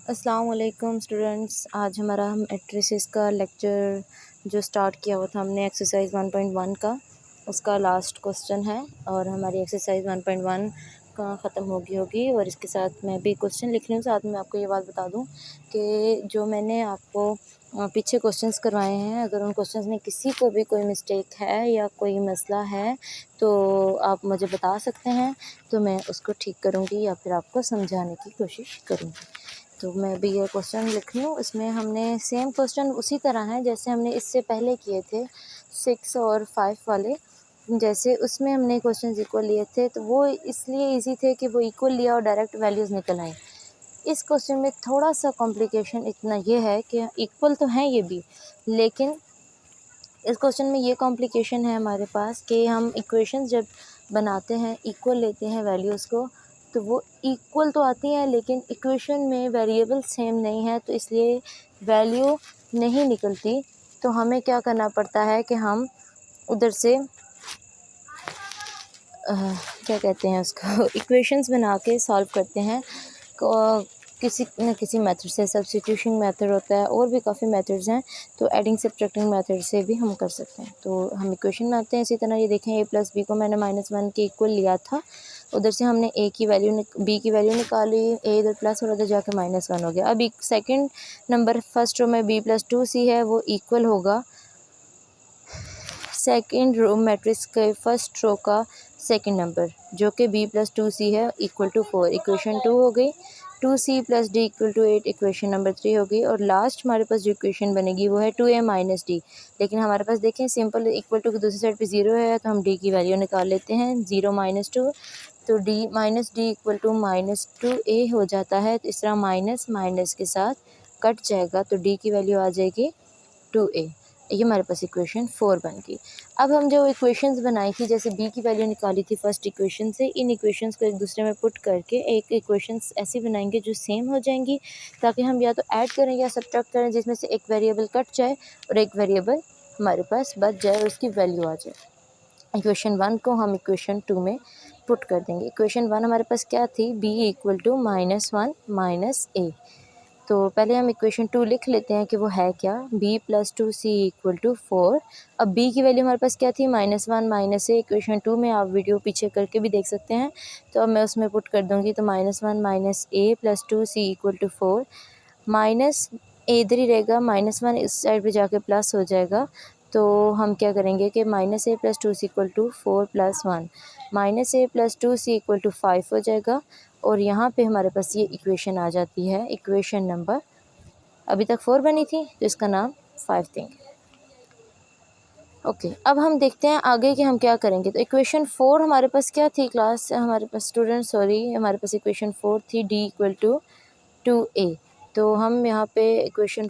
अस्सलाम वालेकुम स्टूडेंट्स। आज हमारा मैट्रिसेस का लेक्चर जो स्टार्ट किया हुआ था हमने एक्सरसाइज 1.1 का, उसका लास्ट क्वेश्चन है और हमारी एक्सरसाइज 1.1 का ख़त्म होगी और इसके साथ मैं भी क्वेश्चन लिख रही हूँ। साथ में आपको ये बात बता दूँ कि जो मैंने आपको पीछे क्वेश्चंस करवाए हैं, अगर उन क्वेश्चंस में किसी को भी कोई मिस्टेक है या कोई मसला है तो आप मुझे बता सकते हैं, तो मैं उसको ठीक करूँगी या फिर आपको समझाने की कोशिश करूँगी। तो मैं भी ये क्वेश्चन लिख रही हूँ। इसमें हमने सेम क्वेश्चन उसी तरह है जैसे हमने इससे पहले किए थे 6 और 5 वाले, जैसे उसमें हमने क्वेश्चन इक्वल लिए थे तो वो इसलिए इजी थे कि वो इक्वल लिया और डायरेक्ट वैल्यूज़ निकल आई। इस क्वेश्चन में थोड़ा सा कॉम्प्लिकेशन इतना ये है कि इक्वल तो हैं ये भी, लेकिन इस क्वेश्चन में ये कॉम्प्लिकेशन है हमारे पास कि हम इक्वेशंस जब बनाते हैं इक्वल लेते हैं वैल्यूज़ को, तो वो इक्वल तो आती हैं लेकिन इक्वेशन में वेरिएबल सेम नहीं है, तो इसलिए वैल्यू नहीं निकलती। तो हमें क्या करना पड़ता है कि हम उधर से क्या कहते हैं उसको इक्वेशंस बना के सॉल्व करते हैं किसी न किसी मेथड से। सब्स्टिट्यूशन मेथड होता है और भी काफ़ी मेथड्स हैं, तो एडिंग सब्ट्रैक्टिंग मेथड से भी हम कर सकते हैं। तो हम इक्वेशन बनाते हैं इसी तरह। ये देखें a प्लस बी को मैंने -1 के इक्वल लिया था, उधर से हमने a की वैल्यू b की वैल्यू निकाली, a इधर प्लस और उधर जाके -1 हो गया। अब एक सेकेंड नंबर फर्स्ट रो में b + 2c है, वो इक्वल होगा सेकेंड रो मैट्रिक्स के फर्स्ट रो का सेकेंड नंबर जो कि b + 2c है इक्वल टू 4। इक्वेशन 2 हो गई। 2c + d = 8 इक्वेशन नंबर 3 हो गई। और लास्ट हमारे पास जो इक्वेशन बनेगी वो है 2a - d। लेकिन हमारे पास देखें सिंपल इक्वल टू की दूसरी साइड पे 0 है, तो हम d की वैल्यू निकाल लेते हैं। 0 - 2, तो d = -2a हो जाता है। तो इस तरह माइनस माइनस के साथ कट जाएगा, तो d की वैल्यू आ जाएगी 2a। ये हमारे पास इक्वेशन 4 बन गई। अब हम जो इक्वेशंस बनाई थी, जैसे b की वैल्यू निकाली थी फर्स्ट इक्वेशन से, इन इक्वेशंस को एक दूसरे में पुट करके एक इक्वेशंस ऐसी बनाएंगे जो सेम हो जाएंगी, ताकि हम या तो ऐड करें या सब्ट्रैक्ट करें, जिसमें से एक वेरिएबल कट जाए और एक वेरिएबल हमारे पास बच जाए और उसकी वैल्यू आ जाए। इक्वेशन 1 को हम इक्वेशन 2 में पुट कर देंगे। इक्वेशन 1 हमारे पास क्या थी, b = -1 - a। तो पहले हम इक्वेशन 2 लिख लेते हैं कि वो है क्या। b + 2c = 4। अब b की वैल्यू हमारे पास क्या थी, -1 - a। इक्वेशन 2 में आप वीडियो पीछे करके भी देख सकते हैं, तो अब मैं उसमें पुट कर दूंगी। तो -1 - a + 2c = 4। माइनस a इधर ही रहेगा, -1 इस साइड पे जाके प्लस हो जाएगा। तो हम क्या करेंगे कि -a + 2c = 4 + 1 -a + 2c = 5 हो जाएगा। और यहाँ पे हमारे पास ये इक्वेशन आ जाती है, इक्वेशन नंबर अभी तक 4 बनी थी तो इसका नाम 5 देंगे। ओके, अब हम देखते हैं आगे कि हम क्या करेंगे। तो इक्वेशन 4 हमारे पास क्या थी क्लास, हमारे पास स्टूडेंट हमारे पास इक्वेशन 4 थी, d = 2a। तो हम यहाँ पे इक्वेशन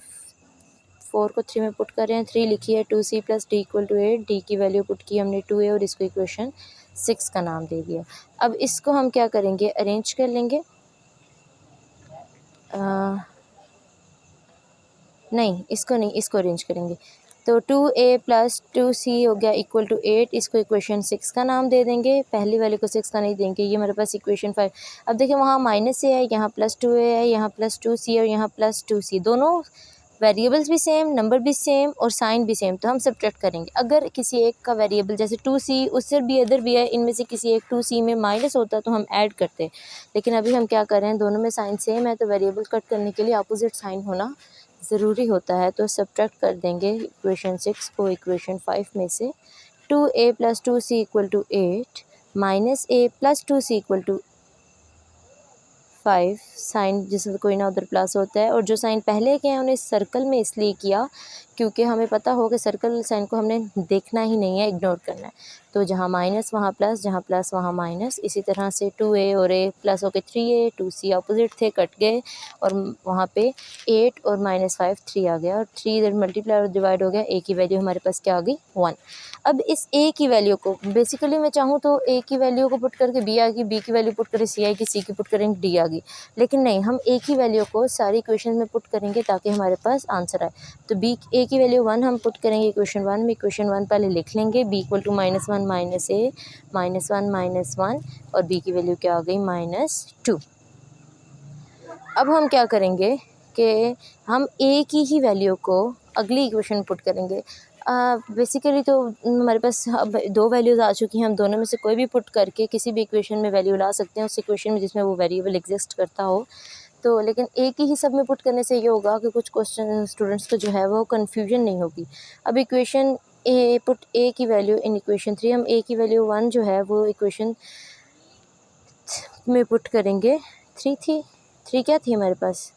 4 को 3 में पुट कर रहे हैं। 3 लिखी है, 2c + d = 8, d की वैल्यू पुट की हमने 2a और इसको इक्वेशन 6 का नाम दे दिया। अब इसको हम क्या करेंगे, अरेंज कर लेंगे। नहीं, इसको नहीं, इसको अरेंज करेंगे। तो 2a + 2c हो गया = 8, इसको इक्वेशन 6 का नाम दे देंगे। पहली वाले को 6 का नहीं देंगे, ये हमारे पास इक्वेशन 5। अब देखिए वहाँ -a है, यहाँ +2a है, यहाँ +2c और यहाँ +2c। दोनों वेरिएबल्स भी सेम, नंबर भी सेम और साइन भी सेम, तो हम सब्ट्रैक्ट करेंगे। अगर किसी एक का वेरिएबल जैसे 2c उससे भी अदर भी है, इनमें से किसी एक 2c में माइनस होता तो हम ऐड करते। लेकिन अभी हम क्या कर रहे हैं, दोनों में साइन सेम है, तो वेरिएबल कट करने के लिए अपोजिट साइन होना ज़रूरी होता है। तो सब्ट्रैक्ट कर देंगे इक्वेशन 6 को इक्वेशन 5 में से। 2a + 2c = 8 -a + 2c = 5। Sign जिसमें कोई ना उधर प्लस होता है, और जो साइन पहले के हैं उन्हें सर्कल में इसलिए किया क्योंकि हमें पता हो कि सर्कल साइन को हमने देखना ही नहीं है, इग्नोर करना है। तो जहाँ माइनस वहाँ प्लस, जहाँ प्लस वहाँ माइनस। इसी तरह से 2a और a प्लस होके 3a, 2c अपोजिट थे, कट गए और वहाँ पे 8 और -5 3 आ गया, और 3 इधर मल्टीप्लाई और डिवाइड हो गया। a की वैल्यू हमारे पास क्या आ गई, 1। अब इस a की वैल्यू को बेसिकली मैं चाहूँ तो a की वैल्यू को पुट करके b आ गई, b की वैल्यू पुट करके c आएगी, c की पुट करेंगे d आ गई। लेकिन नहीं, हम a की वैल्यू को सारी इक्वेशन में पुट करेंगे ताकि हमारे पास आंसर आए। तो a की वैल्यू 1 हम पुट करेंगे इक्वेशन 1 में। इक्वेशन 1 पहले लिख लेंगे, b = -1 - a -1 - 1, और b की वैल्यू क्या आ गई, -2। अब हम क्या करेंगे कि हम ए की ही वैल्यू को अगली इक्वेशन पुट करेंगे। बेसिकली तो हमारे पास अब दो वैल्यूज़ आ चुकी हैं, हम दोनों में से कोई भी पुट करके किसी भी इक्वेशन में वैल्यू ला सकते हैं उस इक्वेशन में जिसमें वो वेरिएबल एग्जिस्ट करता हो। तो लेकिन एक ही सब में पुट करने से ये होगा कि कुछ क्वेश्चन स्टूडेंट्स को जो है वो कन्फ्यूजन नहीं होगी। अब इक्वेशन ए पुट ए की वैल्यू इन इक्वेशन 3, हम ए की वैल्यू 1 जो है वो इक्वेशन में पुट करेंगे। 3 क्या थी हमारे पास,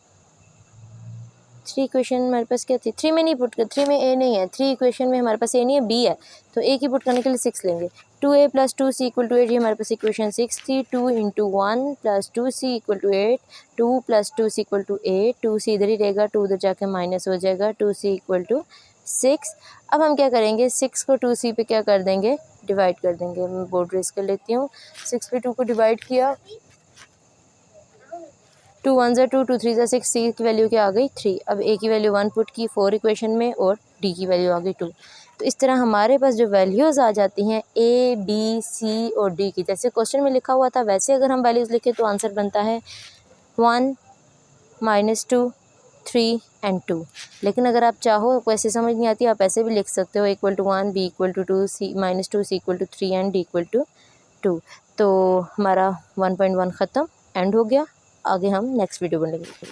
3 इक्वेशन हमारे पास क्या थी, 3 में नहीं पुट कर, 3 में ए नहीं है, 3 इक्वेशन में हमारे पास ए नहीं है, बी है। तो ए की पुट करने के लिए 6 लेंगे। 2a + 2c = 8, ये हमारे पास इक्वेशन 6 थी। 2 × 1 + 2c = 8, 2 + 2c = 8, 2c इधर ही रहेगा, 2 उधर जाके माइनस हो जाएगा, 2c = 6। अब हम क्या करेंगे, 6 को 2c पे क्या कर देंगे, डिवाइड कर देंगे। मैं बोर्ड रेस कर लेती हूँ। 6 पे 2 को डिवाइड किया, 2 1 ज़ा 2, 2 3 ज़ा 6, सी की वैल्यू क्या आ गई 3। अब ए की वैल्यू 1 पुट की 4 इक्वेशन में और डी की वैल्यू आ गई 2। तो इस तरह हमारे पास जो वैल्यूज़ आ जाती हैं ए बी सी और डी की, जैसे क्वेश्चन में लिखा हुआ था वैसे अगर हम वैल्यूज़ लिखें तो आंसर बनता है 1 -2 3 एंड 2। लेकिन अगर आप चाहो, आपको ऐसे समझ नहीं आती, आप ऐसे भी लिख सकते हो =1, b = 2, c -2, c = 3 and d = 2। तो हमारा 1.1 ख़त्म, एंड हो गया। आगे हम नेक्स्ट वीडियो में लेंगे।